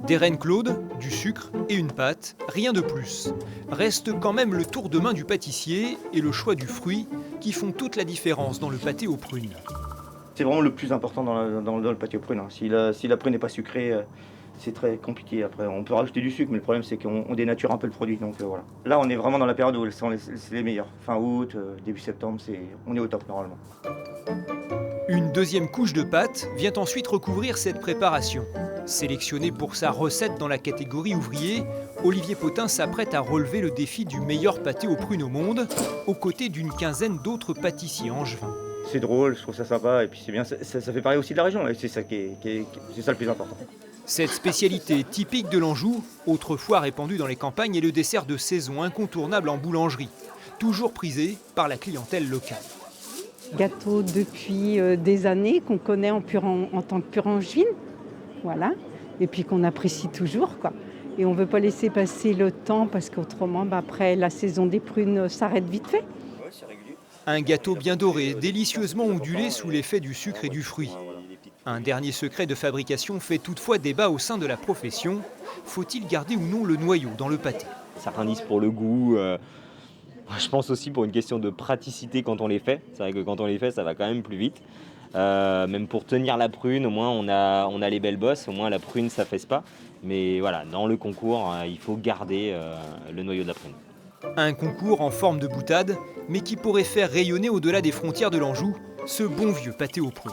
Des rennes claudes, du sucre et une pâte, rien de plus. Reste quand même le tour de main du pâtissier et le choix du fruit qui font toute la différence dans le pâté aux prunes. C'est vraiment le plus important dans le pâté aux prunes, hein. Si la prune n'est pas sucrée, c'est très compliqué après. On peut rajouter du sucre, mais le problème c'est qu'on dénature un peu le produit. Donc voilà. Là, on est vraiment dans la période où c'est les meilleurs. Fin août, début septembre, on est au top normalement. Une deuxième couche de pâte vient ensuite recouvrir cette préparation. Sélectionné pour sa recette dans la catégorie ouvrier, Olivier Potin s'apprête à relever le défi du meilleur pâté aux prunes au monde, aux côtés d'une quinzaine d'autres pâtissiers angevins. C'est drôle, je trouve ça sympa, et puis c'est bien, ça fait parler aussi de la région, et c'est ça c'est ça le plus important. Cette spécialité typique de l'Anjou, autrefois répandue dans les campagnes, est le dessert de saison incontournable en boulangerie, toujours prisé par la clientèle locale. Gâteau depuis des années qu'on connaît en tant que pure angevine, voilà, et puis qu'on apprécie toujours, quoi. Et on ne veut pas laisser passer le temps parce qu'autrement, après la saison des prunes s'arrête vite fait. Un gâteau bien doré, délicieusement ondulé sous l'effet du sucre et du fruit. Un dernier secret de fabrication fait toutefois débat au sein de la profession. Faut-il garder ou non le noyau dans le pâté ? Certains disent pour le goût, je pense aussi pour une question de praticité quand on les fait. C'est vrai que quand on les fait, ça va quand même plus vite. Même pour tenir la prune, au moins on a les belles bosses, au moins la prune ça fesse pas. Mais voilà, dans le concours, il faut garder le noyau de la prune. Un concours en forme de boutade, mais qui pourrait faire rayonner au-delà des frontières de l'Anjou ce bon vieux pâté aux prunes.